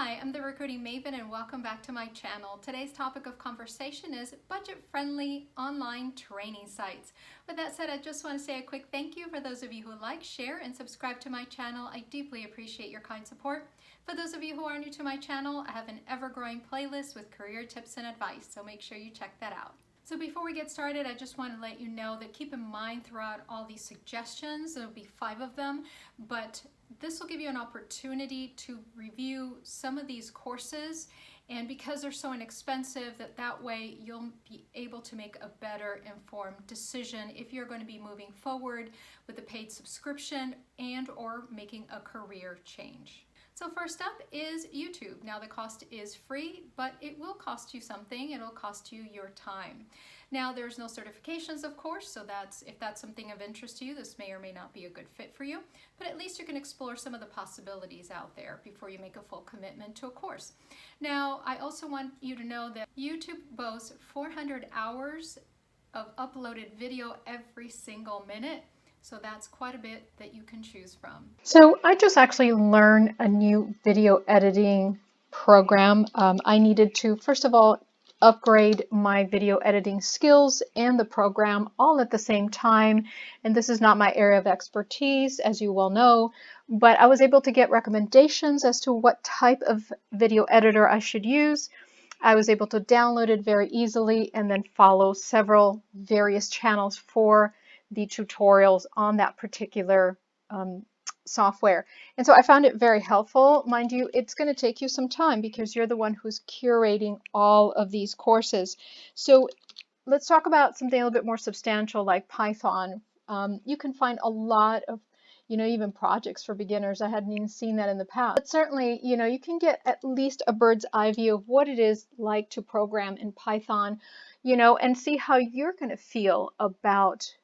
Hi, I'm the Recruiting Maven and welcome back to my channel. Today's topic of conversation is budget-friendly online training sites. With that said, I just want to say a quick thank you for those of you who like, share, and subscribe to my channel. I deeply appreciate your kind support. For those of you who are new to my channel, I have an ever-growing playlist with career tips and advice, so make sure you check that out. So before we get started, I just want to let you know that keep in mind throughout all these suggestions, there'll be 5 of them, but this will give you an opportunity to review some of these courses, and because they're so inexpensive, that way you'll be able to make a better informed decision if you're going to be moving forward with a paid subscription and or making a career change. So first up is YouTube. Now the cost is free, but it will cost you something. It'll cost you your time. Now there's no certifications, of course, so if that's something of interest to you, this may or may not be a good fit for you, but at least you can explore some of the possibilities out there before you make a full commitment to a course. Now, I also want you to know that YouTube boasts 400 hours of uploaded video every single minute. So that's quite a bit that you can choose from. So I just actually learned a new video editing program. I needed to, first of all, upgrade my video editing skills and the program all at the same time. And this is not my area of expertise, as you well know, but I was able to get recommendations as to what type of video editor I should use. I was able to download it very easily and then follow several various channels for the tutorials on that particular software. And so I found it very helpful. Mind you, it's going to take you some time because you're the one who's curating all of these courses. So let's talk about something a little bit more substantial like Python. You can find a lot of even projects for beginners. I hadn't even seen that in the past. But certainly, you can get at least a bird's eye view of what it is like to program in Python, and see how you're going to feel about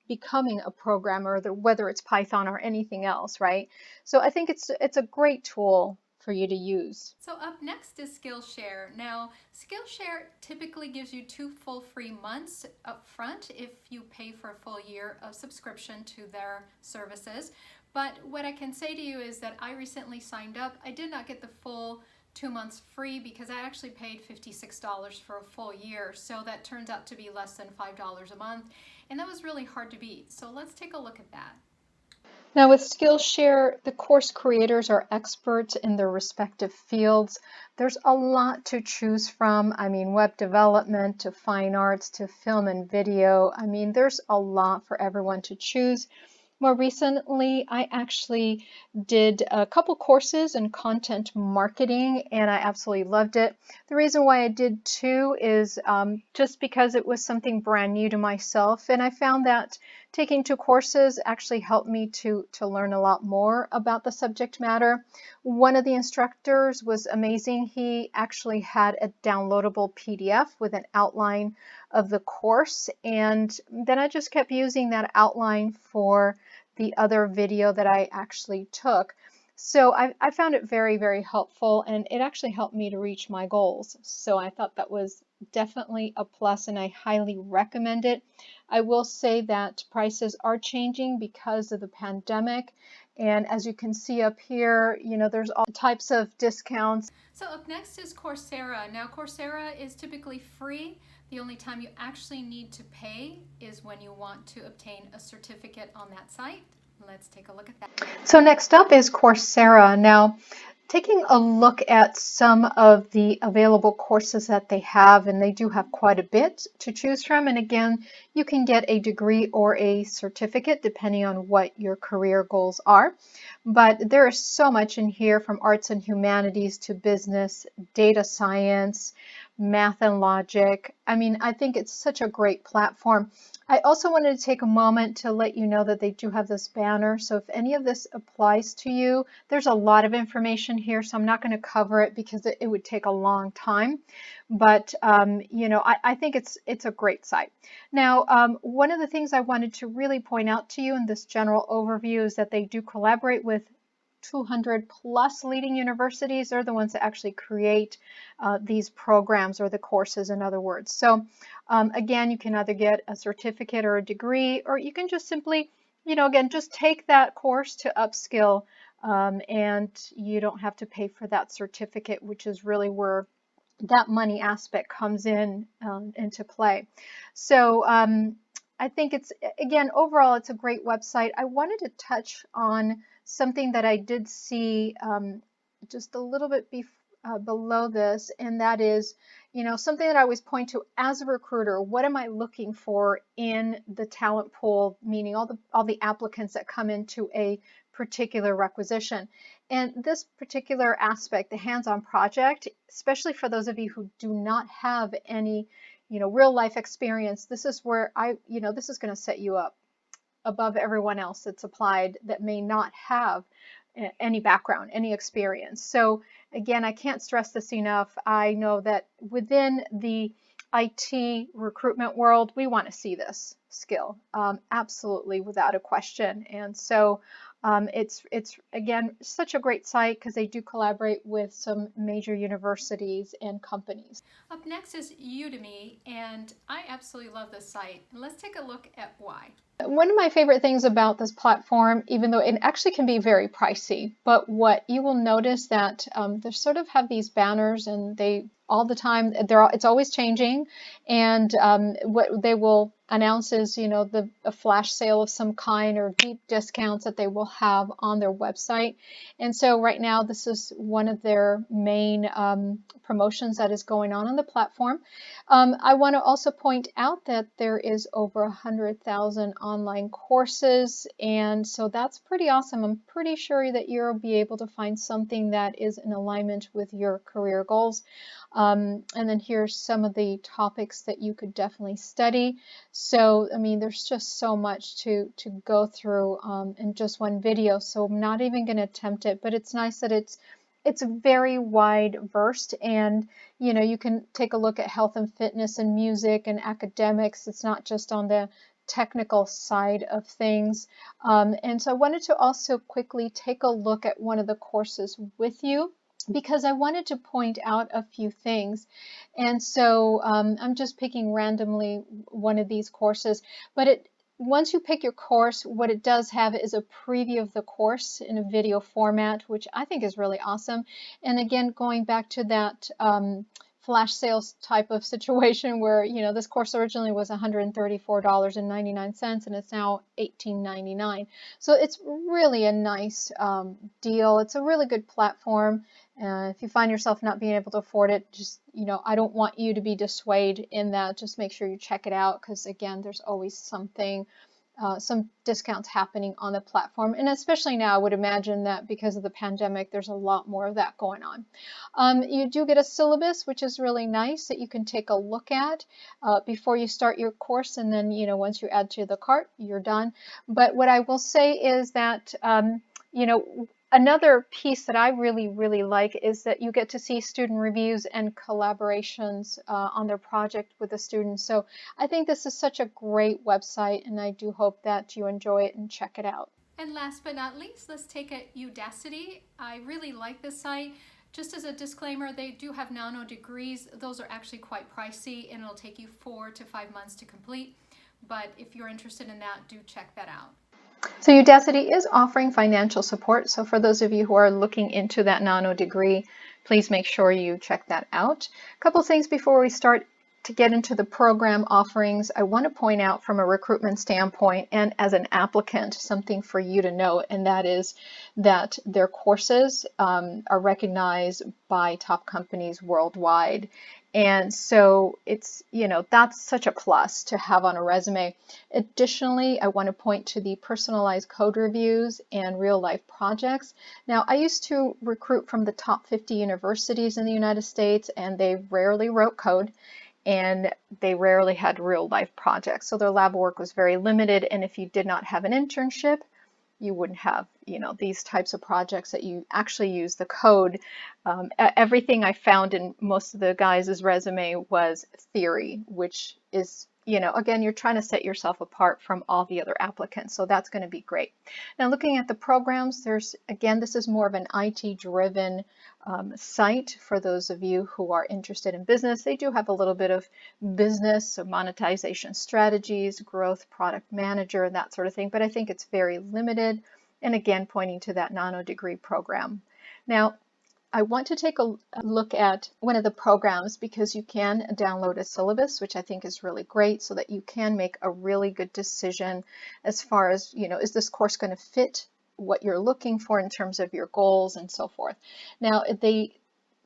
becoming a programmer, whether it's Python or anything else, right? So I think it's a great tool for you to use. So up next is Skillshare. Now, Skillshare typically gives you 2 full free months up front if you pay for a full year of subscription to their services. But what I can say to you is that I recently signed up. I did not get the full 2 months free because I actually paid $56 for a full year. So that turns out to be less than $5 a month. And that was really hard to beat. So let's take a look at that. Now with Skillshare, the course creators are experts in their respective fields. There's a lot to choose from. I mean, web development to fine arts to film and video. I mean, there's a lot for everyone to choose. More recently, I actually did a couple courses in content marketing and I absolutely loved it. The reason why I did 2 is just because it was something brand new to myself, and I found that taking 2 courses actually helped me to learn a lot more about the subject matter. One of the instructors was amazing. He actually had a downloadable PDF with an outline of the course, and then I just kept using that outline for the other video that I actually took. So I found it very, very helpful, and it actually helped me to reach my goals. So I thought that was definitely a plus, and I highly recommend it. I will say that prices are changing because of the pandemic. And as you can see up here, there's all types of discounts. So up next is Coursera. Now Coursera is typically free. The only time you actually need to pay is when you want to obtain a certificate on that site. Let's take a look at that. So next up is Coursera. Now, taking a look at some of the available courses that they have, and they do have quite a bit to choose from. And again, you can get a degree or a certificate depending on what your career goals are. But there is so much in here, from arts and humanities to business, data science, math and logic. I mean, I think it's such a great platform. I also wanted to take a moment to let you know that they do have this banner. So if any of this applies to you, there's a lot of information here, so I'm not going to cover it because it would take a long time. But I think it's a great site. Now, one of the things I wanted to really point out to you in this general overview is that they do collaborate with 200 plus leading universities. They're the ones that actually create these programs, or the courses, in other words. So again, you can either get a certificate or a degree, or you can just simply, again, just take that course to upskill and you don't have to pay for that certificate, which is really where that money aspect comes in into play. So I think it's, again, overall, it's a great website. I wanted to touch on something that I did see just a little bit below this, and that is, something that I always point to as a recruiter. What am I looking for in the talent pool, meaning all the applicants that come into a particular requisition? And this particular aspect, the hands-on project, especially for those of you who do not have any, real life experience, this is where this is going to set you up above everyone else that's applied that may not have any background, any experience. So again, I can't stress this enough. I know that within the IT recruitment world, we want to see this skill, absolutely, without a question. And so it's again such a great site because they do collaborate with some major universities and companies. Up next is Udemy, and I absolutely love this site. Let's take a look at why. One of my favorite things about this platform, even though it actually can be very pricey, but what you will notice that they sort of have these banners, and they all the time, it's always changing, and what they will announce is, a flash sale of some kind or deep discounts that they will have on their website. And so right now, this is one of their main promotions that is going on the platform. I want to also point out that there is over 100,000 online courses, and so that's pretty awesome. I'm pretty sure that you'll be able to find something that is in alignment with your career goals. And then here's some of the topics that you could definitely study. So, I mean, there's just so much to go through in just one video, so I'm not even going to attempt it, but it's nice that it's very wide versed, and you can take a look at health and fitness and music and academics. It's not just on the technical side of things. And so I wanted to also quickly take a look at one of the courses with you, because I wanted to point out a few things. And so I'm just picking randomly one of these courses, but once you pick your course, what it does have is a preview of the course in a video format, which I think is really awesome. And again, going back to that flash sales type of situation where, this course originally was $134.99 and it's now $18.99. So it's really a nice deal. It's a really good platform. If you find yourself not being able to afford it, just, I don't want you to be dissuaded in that. Just make sure you check it out, because again, there's always something, some discounts happening on the platform. And especially now, I would imagine that because of the pandemic, there's a lot more of that going on. You do get a syllabus, which is really nice, that you can take a look at before you start your course. And then, once you add to the cart, you're done. But what I will say is that, another piece that I really, really like is that you get to see student reviews and collaborations on their project with the students. So I think this is such a great website, and I do hope that you enjoy it and check it out. And last but not least, let's take a Udacity. I really like this site. Just as a disclaimer, they do have nano degrees. Those are actually quite pricey, and it'll take you 4 to 5 months to complete. But if you're interested in that, do check that out. So Udacity is offering financial support. So for those of you who are looking into that nano degree, please make sure you check that out. A couple things before we start to get into the program offerings. I want to point out from a recruitment standpoint and as an applicant, something for you to know, and that is that their courses are recognized by top companies worldwide. And so it's, that's such a plus to have on a resume. Additionally, I want to point to the personalized code reviews and real life projects. Now, I used to recruit from the top 50 universities in the United States, and they rarely wrote code, and they rarely had real life projects. So their lab work was very limited. And if you did not have an internship, you wouldn't have, these types of projects that you actually use the code. Everything I found in most of the guys' resume was theory, which is, again, you're trying to set yourself apart from all the other applicants. So that's going to be great. Now, looking at the programs, again, this is more of an IT-driven site for those of you who are interested in business. They do have a little bit of business, so monetization strategies, growth, product manager, that sort of thing, but I think it's very limited. and again, pointing to that nano-degree program. Now, I want to take a look at one of the programs because you can download a syllabus, which I think is really great, so that you can make a really good decision as far as, is this course going to fit what you're looking for in terms of your goals and so forth. Now, they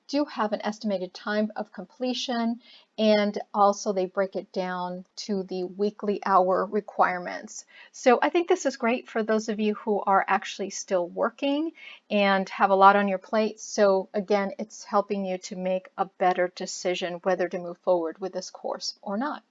do have an estimated time of completion, and also they break it down to the weekly hour requirements. So I think this is great for those of you who are actually still working and have a lot on your plate. So again, it's helping you to make a better decision whether to move forward with this course or not.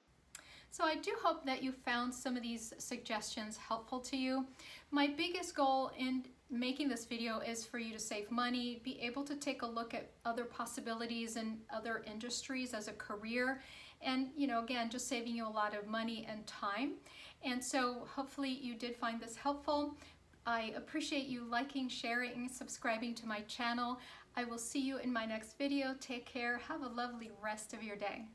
So I do hope that you found some of these suggestions helpful to you. My biggest goal in making this video is for you to save money, be able to take a look at other possibilities in other industries as a career, and again, just saving you a lot of money and time. And so hopefully you did find this helpful. I appreciate you liking, sharing, subscribing to my channel. I will see you in my next video. Take care. Have a lovely rest of your day.